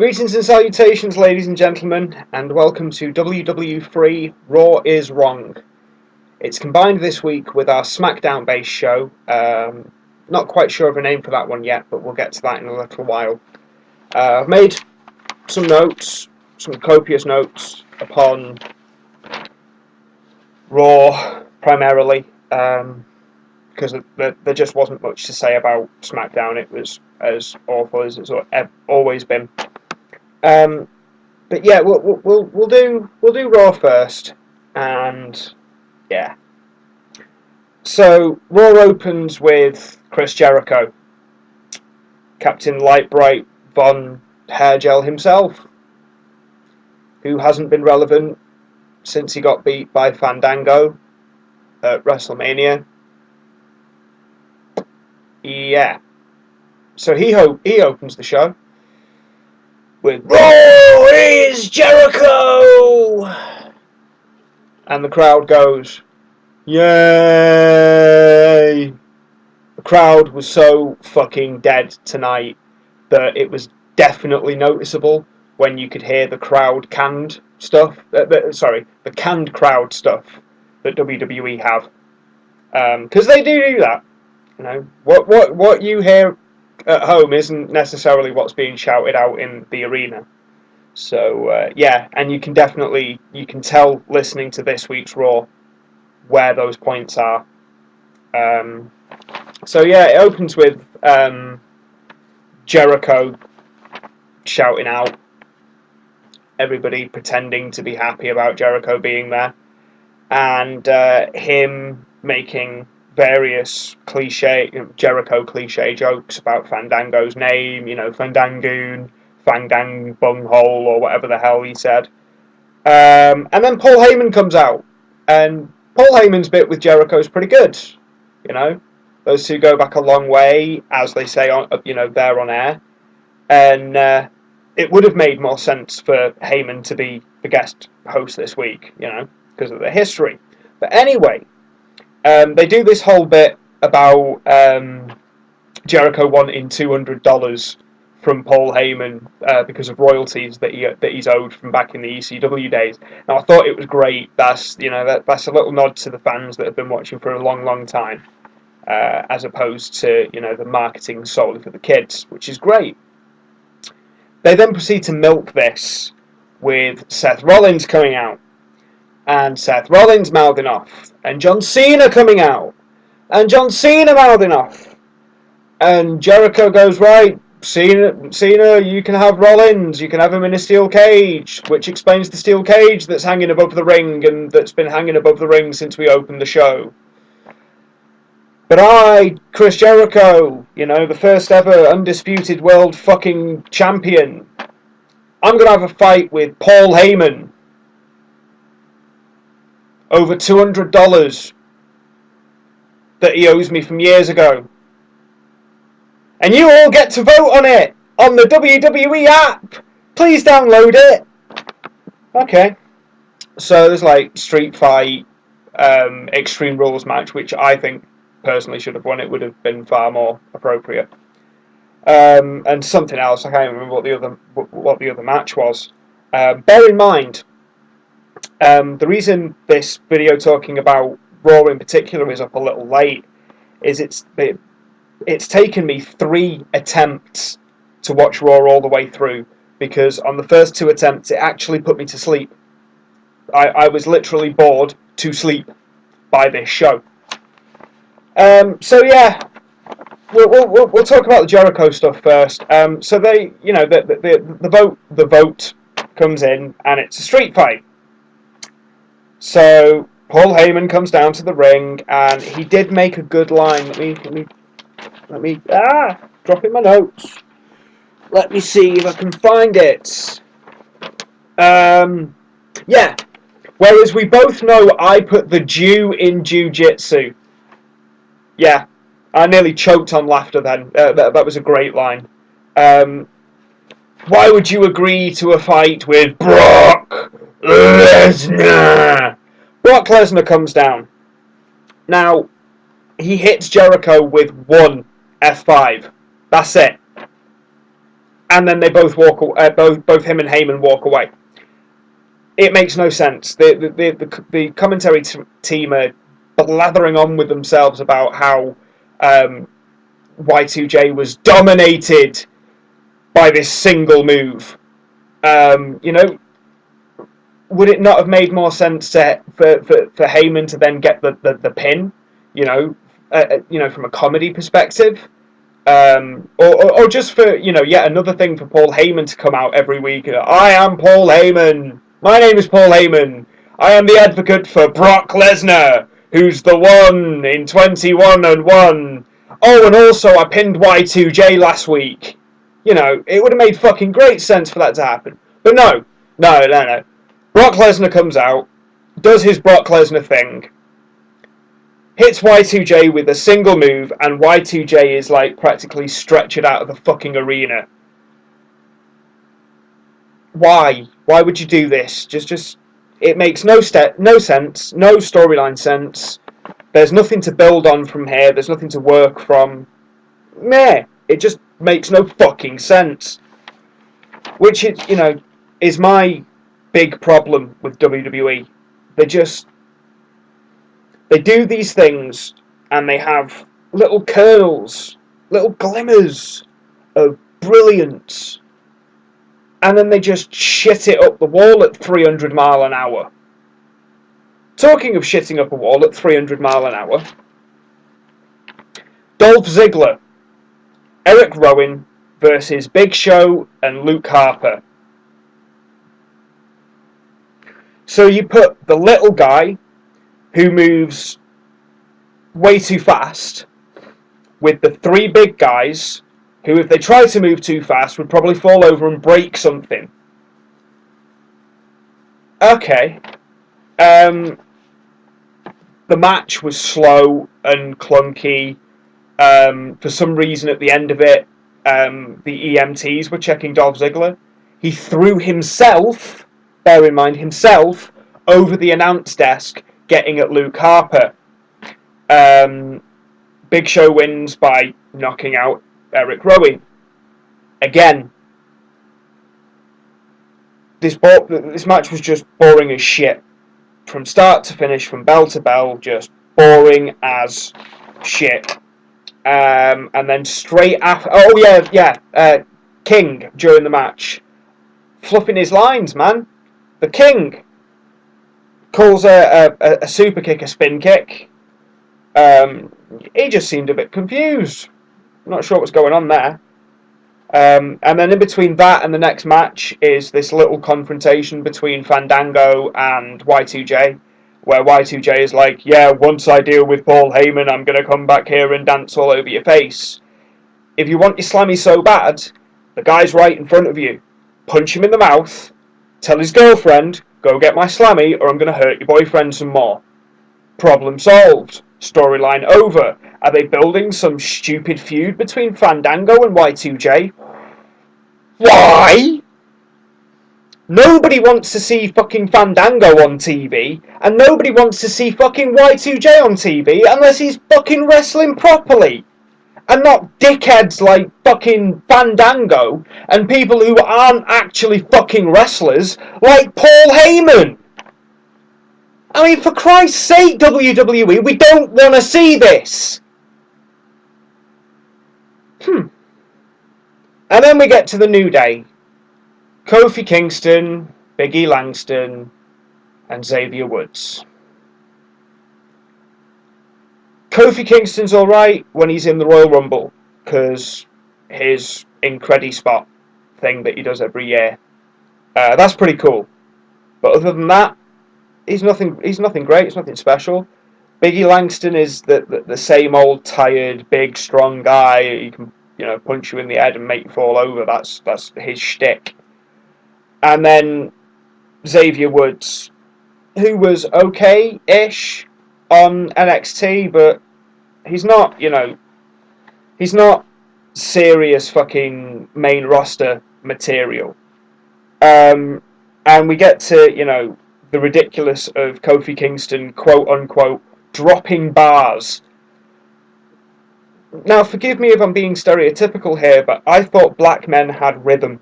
Greetings and salutations, ladies and gentlemen, and welcome to WWFree Raw is Wrong. It's combined this week with our Smackdown-based show. Not quite sure of a name for that one yet, but we'll get to that in a little while. I've made some notes, some copious notes upon Raw, primarily, because there just wasn't much to say about Smackdown. It was as awful as it's always been. But yeah, we'll do Raw first, and yeah. So Raw opens with Chris Jericho, Captain Lightbright Von Hairgel himself, who hasn't been relevant since he got beat by Fandango at WrestleMania. Yeah. So he opens the show with Raw is Jericho! And the crowd goes, yay! The crowd was so fucking dead tonight that it was definitely noticeable when you could hear the crowd canned stuff. The canned crowd stuff that WWE have. Because they do that. You know, what you hear at home isn't necessarily what's being shouted out in the arena. So yeah, and you can tell listening to this week's Raw where those points are. So yeah, it opens with Jericho shouting out, everybody pretending to be happy about Jericho being there, and him making various Jericho cliche jokes about Fandango's name, Fandangoon, Fandang Bunghole, or whatever the hell he said. And then Paul Heyman comes out, and Paul Heyman's bit with Jericho is pretty good. Those two go back a long way, as they say there on air, and it would have made more sense for Heyman to be the guest host this week, because of the history. But anyway. They do this whole bit about Jericho wanting $200 from Paul Heyman because of royalties that he's owed from back in the ECW days. Now I thought it was great. That's that's a little nod to the fans that have been watching for a long, long time, as opposed to the marketing solely for the kids, which is great. They then proceed to milk this with Seth Rollins coming out. And Seth Rollins mouthing off, and John Cena coming out, and John Cena mouthing off, and Jericho goes, right, Cena, you can have Rollins, you can have him in a steel cage, which explains the steel cage that's hanging above the ring, and that's been hanging above the ring since we opened the show. But I, Chris Jericho, the first ever undisputed world fucking champion, I'm going to have a fight with Paul Heyman over $200 that he owes me from years ago. And you all get to vote on it on the WWE app. Please download it. Okay. So there's like Street Fight, Extreme Rules match, which I think personally should have won. It would have been far more appropriate. And something else. I can't remember what the other match was. Bear in mind, the reason this video talking about Raw in particular is up a little late is it's taken me 3 attempts to watch Raw all the way through, because on the first 2 attempts it actually put me to sleep. I was literally bored to sleep by this show. So yeah, we'll talk about the Jericho stuff first. So they, the vote comes in, and it's a street fight. So Paul Heyman comes down to the ring, and he did make a good line. Let me dropping my notes. Let me see if I can find it. Yeah. Whereas we both know I put the Jew in Jiu-Jitsu. Yeah. I nearly choked on laughter then. That was a great line. Why would you agree to a fight with Brock Lesnar? Brock Lesnar comes down. Now, he hits Jericho with one F5. That's it. and then they both both him and Heyman walk away. It makes no sense. The commentary team are blathering on with themselves about how Y2J was dominated by this single move. Would it not have made more sense for Heyman to then get the pin? From a comedy perspective. Or just for, yet another thing for Paul Heyman to come out every week. I am Paul Heyman. My name is Paul Heyman. I am the advocate for Brock Lesnar, who's the one in 21-1. Oh, and also I pinned Y2J last week. It would have made fucking great sense for that to happen. But no. Brock Lesnar comes out, does his Brock Lesnar thing, hits Y2J with a single move, and Y2J is like practically stretchered out of the fucking arena. Why? Why would you do this? Just it makes no sense, no storyline sense. There's nothing to build on from here. There's nothing to work from. Meh. It just makes no fucking sense. Which is my big problem with WWE. They do these things, and they have little kernels, little glimmers of brilliance, and then they just shit it up the wall at 300 mile an hour. Talking of shitting up a wall at 300 mile an hour, Dolph Ziggler, Eric Rowan versus Big Show and Luke Harper. So you put the little guy who moves way too fast with the three big guys who, if they tried to move too fast, would probably fall over and break something. Okay. The match was slow and clunky. For some reason at the end of it, the EMTs were checking Dolph Ziggler. He threw himself, bear in mind himself, over the announce desk, getting at Luke Harper. Big Show wins by knocking out Eric Rowan. Again, this match was just boring as shit. From start to finish, from bell to bell, just boring as shit. And then straight after... King, during the match. Fluffing his lines, man. The King calls a super kick a spin kick. He just seemed a bit confused. Not sure what's going on there. And then in between that and the next match is this little confrontation between Fandango and Y2J, where Y2J is like, yeah, once I deal with Paul Heyman, I'm going to come back here and dance all over your face. If you want your slammy so bad, the guy's right in front of you. Punch him in the mouth, tell his girlfriend, go get my slammy or I'm going to hurt your boyfriend some more. Problem solved. Storyline over. Are they building some stupid feud between Fandango and Y2J? Why? Nobody wants to see fucking Fandango on TV, and nobody wants to see fucking Y2J on TV unless he's fucking wrestling properly. And not dickheads like fucking Fandango and people who aren't actually fucking wrestlers like Paul Heyman. I mean, for Christ's sake, WWE, we don't want to see this. And then we get to the New Day. Kofi Kingston, Big E Langston, and Xavier Woods. Kofi Kingston's alright when he's in the Royal Rumble, because his Incredi spot thing that he does every year. That's pretty cool. But other than that, he's nothing great, he's nothing special. Big E Langston is the same old tired, big, strong guy. He can, punch you in the head and make you fall over. That's his shtick. And then Xavier Woods, who was okay-ish on NXT, but he's not, he's not serious fucking main roster material. And we get to, the ridiculous of Kofi Kingston, quote-unquote, dropping bars. Now, forgive me if I'm being stereotypical here, but I thought black men had rhythm.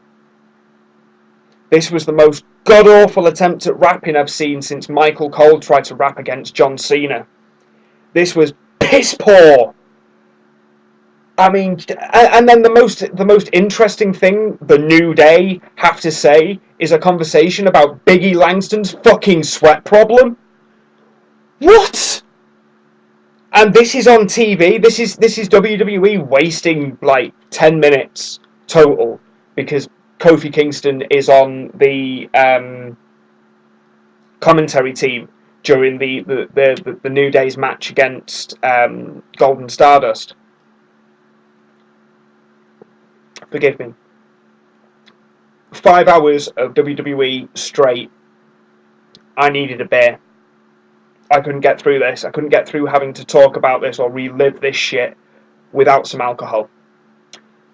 This was the most god-awful attempt at rapping I've seen since Michael Cole tried to rap against John Cena. This was piss poor. I mean, and then the most interesting thing the New Day have to say is a conversation about Biggie Langston's fucking sweat problem. What? And this is on TV. This is WWE wasting like 10 minutes total because Kofi Kingston is on the commentary team during the New Day's match against Golden Stardust. Forgive me. 5 hours of WWE straight. I needed a beer. I couldn't get through this. I couldn't get through having to talk about this or relive this shit without some alcohol.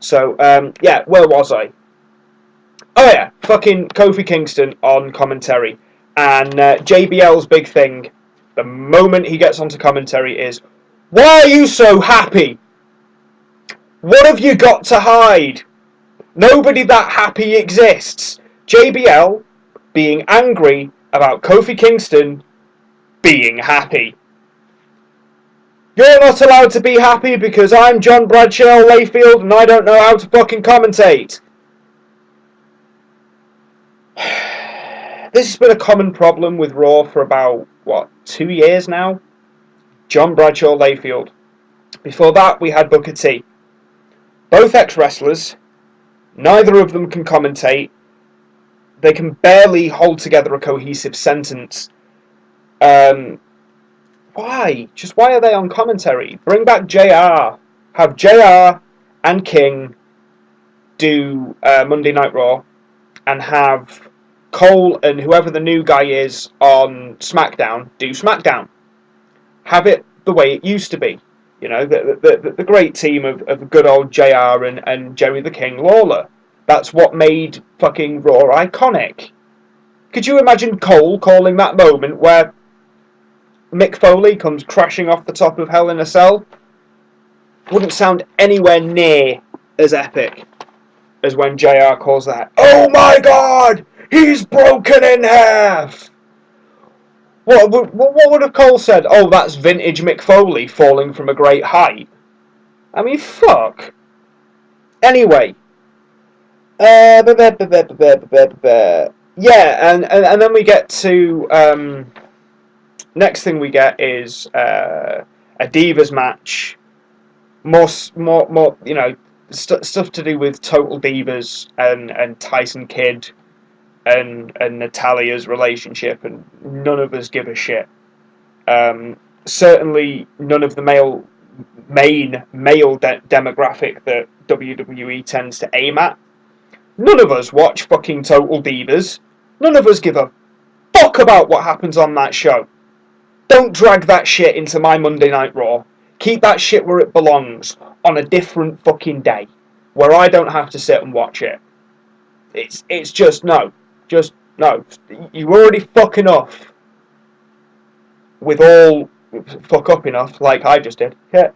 So, yeah, where was I? Oh yeah, fucking Kofi Kingston on commentary. And JBL's big thing, the moment he gets onto commentary is, why are you so happy? What have you got to hide? Nobody that happy exists. JBL being angry about Kofi Kingston being happy. You're not allowed to be happy because I'm John Bradshaw Layfield and I don't know how to fucking commentate. This has been a common problem with Raw for about, 2 years now? John Bradshaw Layfield. Before that, we had Booker T. Both ex-wrestlers. Neither of them can commentate. They can barely hold together a cohesive sentence. Why? Just why are they on commentary? Bring back JR. Have JR and King do Monday Night Raw. And have Cole and whoever the new guy is on SmackDown do SmackDown. Have it the way it used to be. You know, the great team of good old JR and Jerry the King Lawler. That's what made fucking Raw iconic. Could you imagine Cole calling that moment where Mick Foley comes crashing off the top of Hell in a Cell? Wouldn't sound anywhere near as epic as when JR calls that. Oh my god! He's broken in half! What would have Cole said? Oh, that's vintage Mick Foley falling from a great height. I mean, fuck. Anyway. Yeah, and then we get to... next thing we get is a Divas match. More, you know, stuff to do with Total Divas and Tyson Kidd and Natalia's relationship, and none of us give a shit. Certainly none of the main male demographic that WWE tends to aim at. None of us watch fucking Total Divas. None of us give a fuck about what happens on that show. Don't drag that shit into my Monday Night Raw. Keep that shit where it belongs, on a different fucking day, where I don't have to sit and watch it. It's just no. Just no. You already fuck enough with all... Fuck up enough, like I just did. Yeah.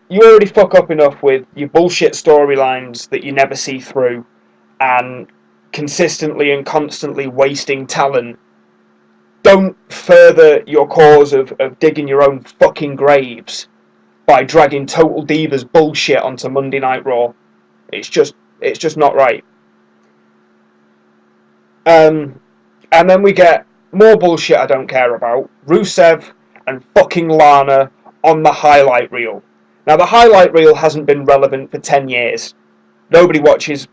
You already fuck up enough with your bullshit storylines that you never see through, and consistently and constantly wasting talent. Don't further your cause of digging your own fucking graves by dragging Total Divas bullshit onto Monday Night Raw. It's just not right. And then we get more bullshit I don't care about. Rusev and fucking Lana on the highlight reel. Now, the highlight reel hasn't been relevant for 10 years. Nobody watches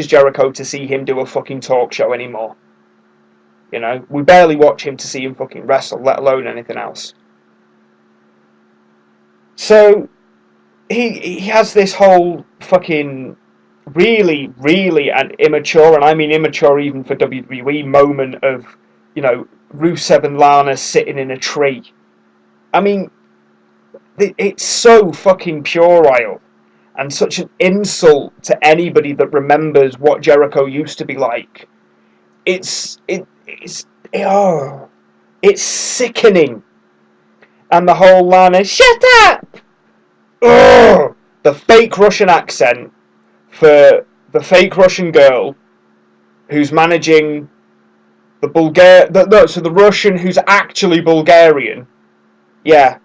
Jericho to see him do a fucking talk show anymore. You know, we barely watch him to see him fucking wrestle, let alone anything else. So, he has this whole fucking really, really and immature, and I mean immature even for WWE, moment of, you know, Rusev and Lana sitting in a tree. I mean, it's so fucking puerile and such an insult to anybody that remembers what Jericho used to be like. It's sickening. And the whole Lana, shut up! ugh, the fake Russian accent for the fake Russian girl who's managing the the Russian who's actually Bulgarian. Yeah.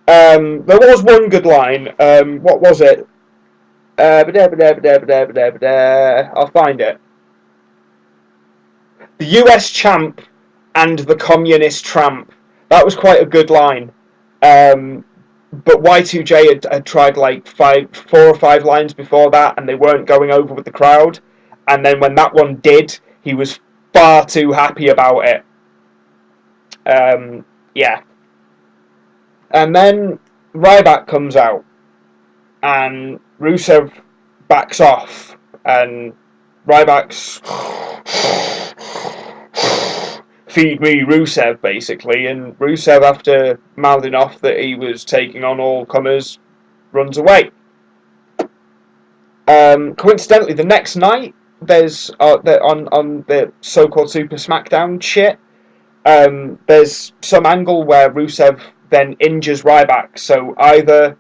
There was one good line. What was it? I'll find it. The US champ and the communist tramp. That was quite a good line. But Y2J had tried like 4 or 5 lines before that, and they weren't going over with the crowd. And then when that one did, he was far too happy about it. Yeah. And then Ryback comes out, and Rusev backs off, and Ryback's feed me Rusev, basically, and Rusev, after mouthing off that he was taking on all comers, runs away. Coincidentally, the next night, there's on the so-called Super Smackdown shit, there's some angle where Rusev then injures Ryback, so either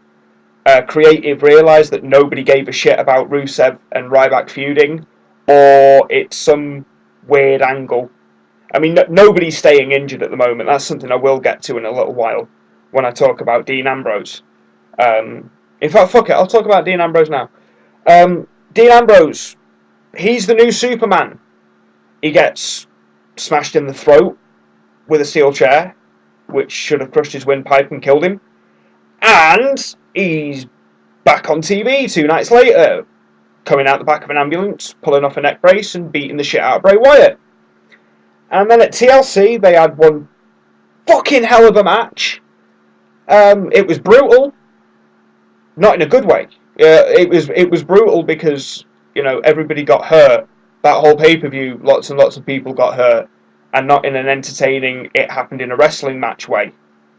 creative realised that nobody gave a shit about Rusev and Ryback feuding, or it's some weird angle. I mean, nobody's staying injured at the moment. That's something I will get to in a little while when I talk about Dean Ambrose. In fact, fuck it, I'll talk about Dean Ambrose now. Dean Ambrose, he's the new Superman. He gets smashed in the throat with a steel chair, which should have crushed his windpipe and killed him. And he's back on TV 2 nights later, coming out the back of an ambulance, pulling off a neck brace and beating the shit out of Bray Wyatt. And then at TLC, they had one fucking hell of a match. It was brutal, not in a good way. It was brutal because, you know, everybody got hurt. That whole pay-per-view, lots and lots of people got hurt, and not in an entertaining, it happened in a wrestling match way.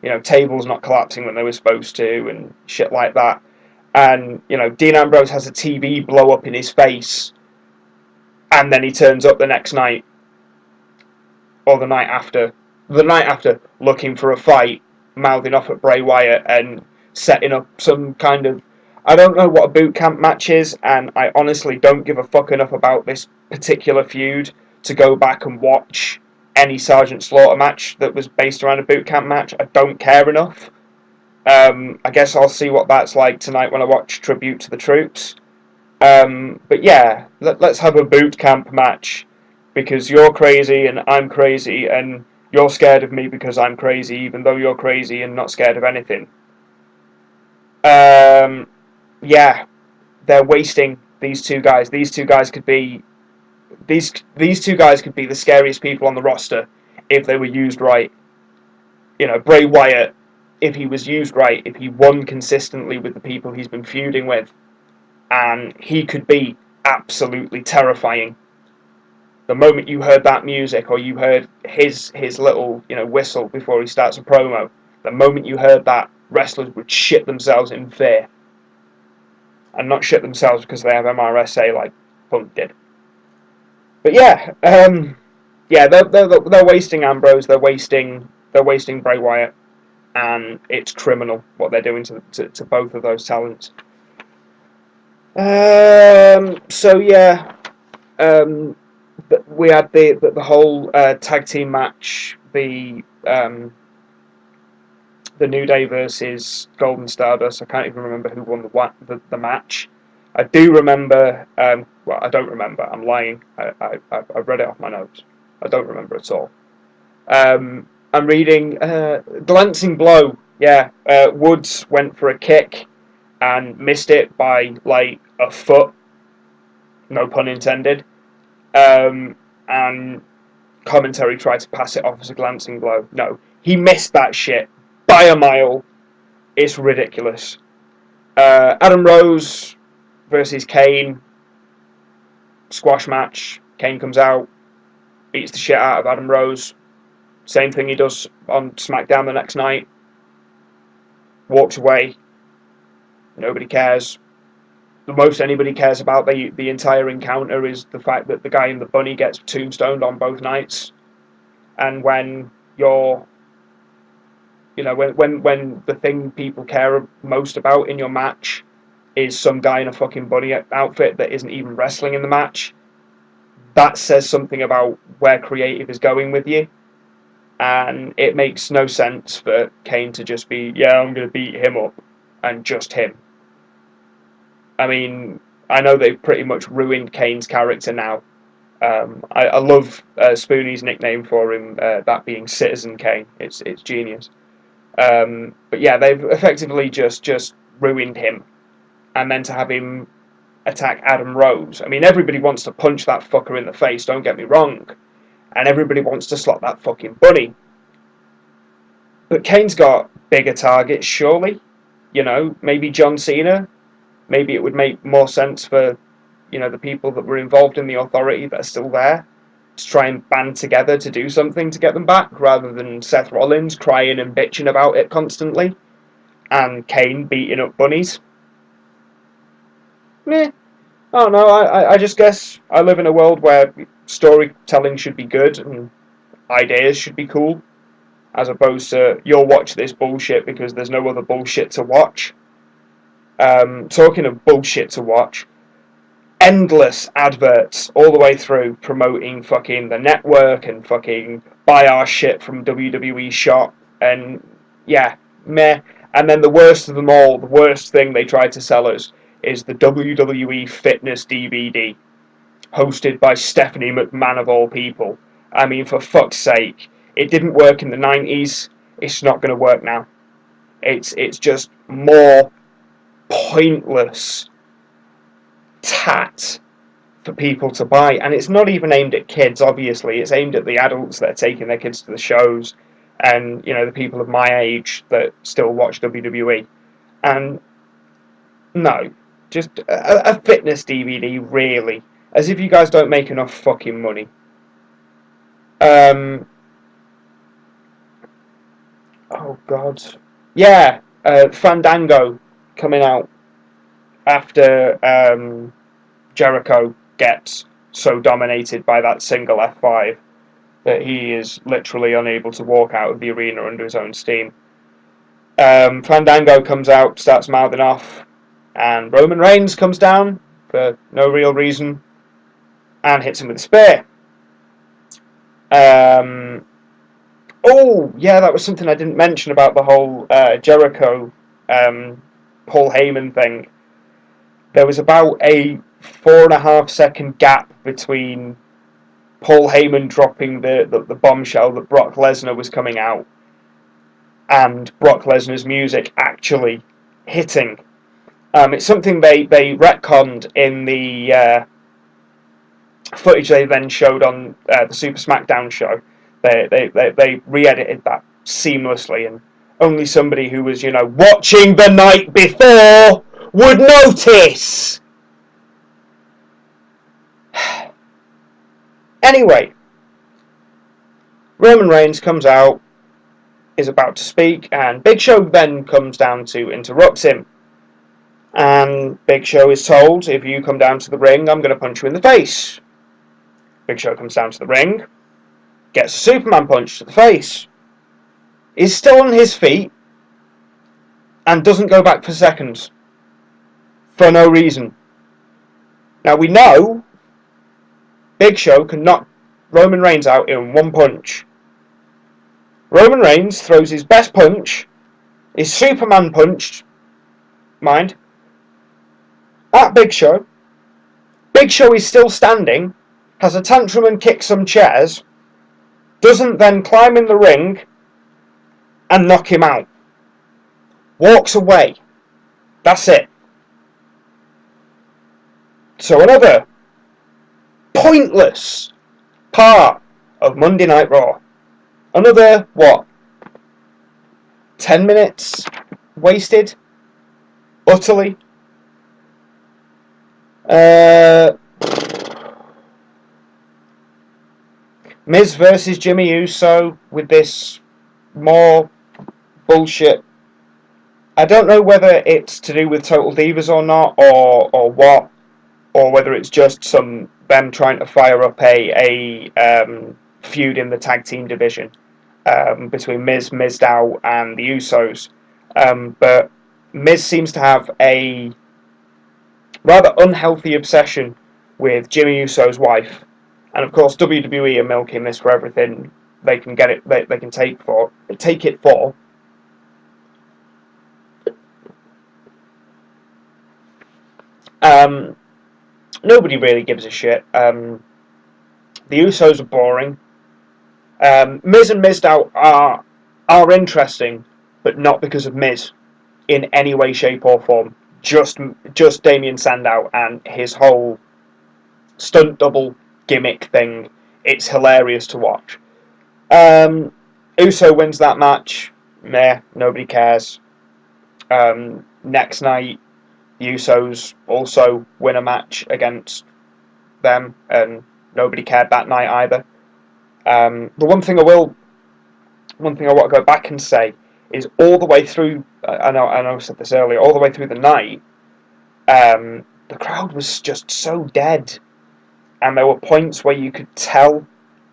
You know, tables not collapsing when they were supposed to, and shit like that. And, you know, Dean Ambrose has a TV blow up in his face, and then he turns up the next night, or the night after, looking for a fight, mouthing off at Bray Wyatt, and setting up some kind of... I don't know what a boot camp match is, and I honestly don't give a fuck enough about this particular feud to go back and watch any Sergeant Slaughter match that was based around a boot camp match. I don't care enough. I guess I'll see what that's like tonight when I watch Tribute to the Troops. But yeah, let's have a boot camp match, because you're crazy and I'm crazy, and you're scared of me because I'm crazy, even though you're crazy and not scared of anything. Yeah, they're wasting these two guys. These two guys could be these two guys could be the scariest people on the roster if they were used right. You know, Bray Wyatt, if he was used right, if he won consistently with the people he's been feuding with, and he could be absolutely terrifying. The moment you heard that music, or you heard his little, you know, whistle before he starts a promo, the moment you heard that, wrestlers would shit themselves in fear. And not shit themselves because they have MRSA like Punk did. But yeah, they're wasting Ambrose, they're wasting Bray Wyatt, and it's criminal what they're doing to both of those talents. So yeah, we had the whole tag team match, the New Day versus Golden Stardust. I can't even remember who won the match. I do remember. Well, I don't remember. I'm lying. I read it off my notes. I don't remember at all. I'm reading glancing blow. Yeah, Woods went for a kick and missed it by like a foot. No pun intended. And commentary tried to pass it off as a glancing blow. No, he missed that shit by a mile. It's ridiculous. Adam Rose versus Kane. Squash match. Kane comes out, beats the shit out of Adam Rose. Same thing he does on Smackdown the next night. Walks away. Nobody cares. The most anybody cares about the entire encounter is the fact that the guy in the bunny gets tombstoned on both nights. And when you're You know, when the thing people care most about in your match is some guy in a fucking bunny outfit that isn't even wrestling in the match, that says something about where creative is going with you. And it makes no sense for Kane to just be, yeah, I'm going to beat him up, and just him. I mean, I know they've pretty much ruined Kane's character now. I love Spoonie's nickname for him, that being Citizen Kane. It's genius. But yeah, they've effectively just ruined him. And then to have him attack Adam Rose. I mean, everybody wants to punch that fucker in the face, don't get me wrong. And everybody wants to slot that fucking bunny. But Kane's got bigger targets, surely. You know, maybe John Cena. Maybe it would make more sense for, you know, the people that were involved in the Authority that are still there to try and band together to do something to get them back, rather than Seth Rollins crying and bitching about it constantly and Kane beating up bunnies. Meh. I don't know. I just guess I live in a world where storytelling should be good and ideas should be cool, as opposed to you'll watch this bullshit because there's no other bullshit to watch. Talking of bullshit to watch, endless adverts all the way through promoting fucking the network and fucking buy our shit from WWE Shop, and yeah, meh. And then the worst of them all, the worst thing they tried to sell us is the WWE Fitness DVD, hosted by Stephanie McMahon of all people. I mean, for fuck's sake, it didn't work in the 90s, it's not going to work now. It's just more pointless tat for people to buy, and it's not even aimed at kids. Obviously, it's aimed at the adults that are taking their kids to the shows, and you know, the people of my age that still watch WWE. And no, just a fitness DVD, really, as if you guys don't make enough fucking money. Oh god, yeah, Fandango coming out after Jericho gets so dominated by that single F5 that he is literally unable to walk out of the arena under his own steam. Fandango comes out, starts mouthing off, and Roman Reigns comes down for no real reason and hits him with a spear. Oh, yeah, that was something I didn't mention about the whole Jericho Paul Heyman thing. There was about a 4.5 second gap between Paul Heyman dropping the bombshell that Brock Lesnar was coming out and Brock Lesnar's music actually hitting. It's something they retconned in the footage they then showed on the Super Smackdown show. They re-edited that seamlessly, and only somebody who was, you know, watching the night before would notice. Anyway, Roman Reigns comes out, is about to speak, and Big Show then comes down to interrupt him. And Big Show is told, if you come down to the ring, I'm going to punch you in the face. Big Show comes down to the ring, gets a Superman punch to the face. He's still on his feet, and doesn't go back for seconds. For no reason. Now we know Big Show can knock Roman Reigns out in one punch. Roman Reigns throws his best punch, his Superman punch, mind, at Big Show. Big Show is still standing, has a tantrum and kicks some chairs, doesn't then climb in the ring and knock him out. Walks away. That's it. So another pointless part of Monday Night Raw. Another, 10 minutes wasted? Utterly. Miz versus Jimmy Uso with this more bullshit. I don't know whether it's to do with Total Divas or not, or what, or whether it's just them trying to fire up a feud in the tag team division. between Miz, Mizdow, and the Usos. But Miz seems to have a rather unhealthy obsession with Jimmy Uso's wife, and of course WWE are milking this for everything they can get it. They can take it for. Nobody really gives a shit. The Usos are boring. Miz and Mizdow are interesting, but not because of Miz in any way, shape, or form. Just Damien Sandow and his whole stunt double gimmick thing. It's hilarious to watch. Uso wins that match. Meh, nobody cares. Next night, the Usos also win a match against them, and nobody cared that night either. The one thing I want to go back and say is all the way through. I know I said this earlier. All the way through the night, the crowd was just so dead, and there were points where you could tell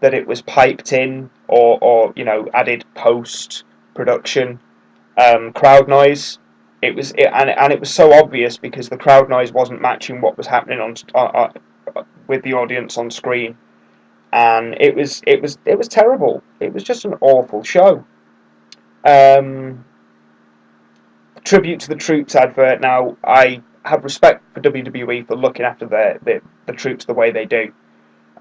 that it was piped in or added post production crowd noise. It was and it was so obvious because the crowd noise wasn't matching what was happening with the audience on screen, and it was terrible. It was just an awful show. Tribute to the Troops advert. Now, I have respect for WWE for looking after the troops the way they do.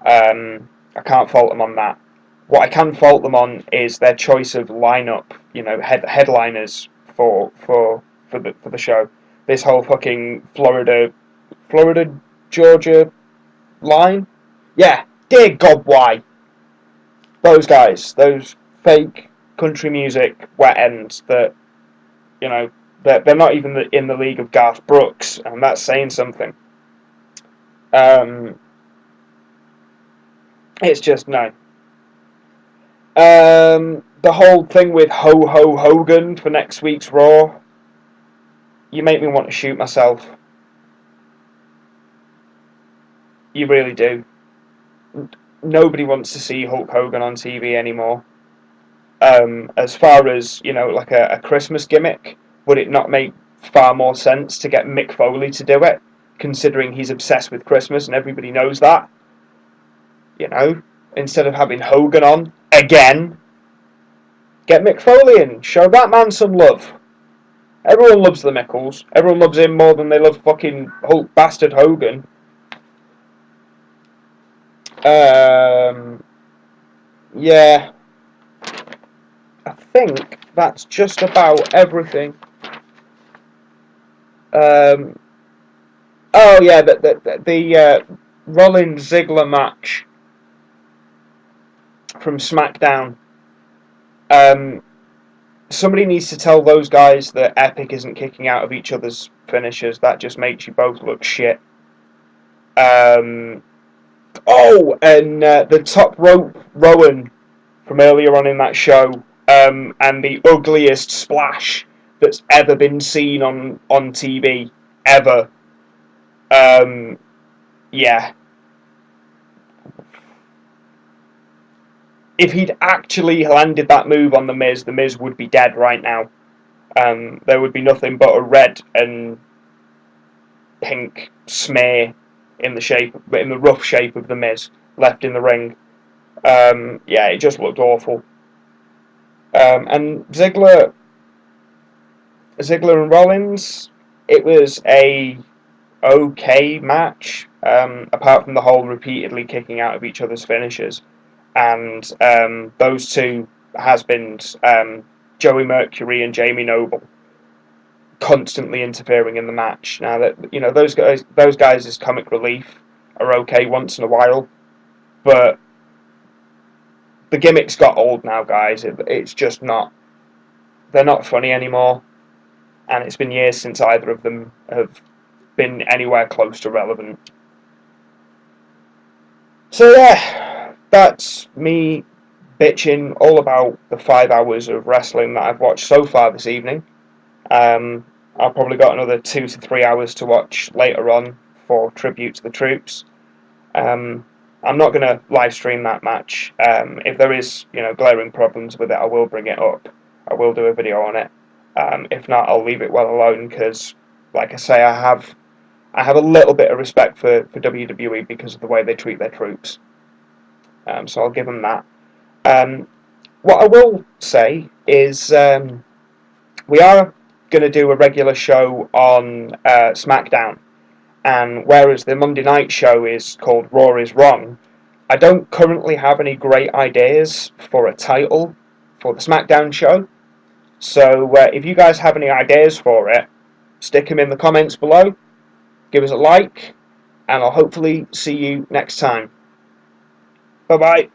I can't fault them on that. What I can fault them on is their choice of lineup. Headliners for the show. This whole fucking Florida, Georgia line. Yeah, dear God, why? Those guys, those fake country music wet ends that, they're not even in the league of Garth Brooks, and that's saying something. It's just no. The whole thing with Ho Ho Hogan for next week's Raw, you make me want to shoot myself. You really do. Nobody wants to see Hulk Hogan on TV anymore. As far as, like a Christmas gimmick, would it not make far more sense to get Mick Foley to do it, considering he's obsessed with Christmas and everybody knows that? Instead of having Hogan on again, get Mick Foley in. Show that man some love. Everyone loves the Mickles. Everyone loves him more than they love fucking Hulk bastard Hogan. Yeah. I think that's just about everything. Oh yeah, the Rollins Ziggler match from Smackdown. Somebody needs to tell those guys that Epic isn't kicking out of each other's finishes. That just makes you both look shit. And the top rope Rowan from earlier on in that show, and the ugliest splash that's ever been seen on TV, ever. Yeah. If he'd actually landed that move on the Miz would be dead right now. There would be nothing but a red and pink smear in the rough shape of the Miz left in the ring. Yeah, it just looked awful. And Ziggler and Rollins, it was a okay match, apart from the whole repeatedly kicking out of each other's finishes. And those two has-beens, Joey Mercury and Jamie Noble, constantly interfering in the match. Now that those guys as comic relief are okay once in a while, but the gimmicks got old now, guys. It's just not. They're not funny anymore, and it's been years since either of them have been anywhere close to relevant. So yeah, that's me bitching all about the 5 hours of wrestling that I've watched so far this evening. I've probably got another 2 to 3 hours to watch later on for Tribute to the Troops. I'm not going to live stream that match. If there is, glaring problems with it, I will bring it up. I will do a video on it. If not, I'll leave it well alone because, like I say, I have a little bit of respect for WWE because of the way they treat their troops. So I'll give them that. What I will say is we are going to do a regular show on Smackdown. And whereas the Monday night show is called Raw is Wrong, I don't currently have any great ideas for a title for the SmackDown show. So if you guys have any ideas for it, stick them in the comments below, give us a like, and I'll hopefully see you next time. Bye bye.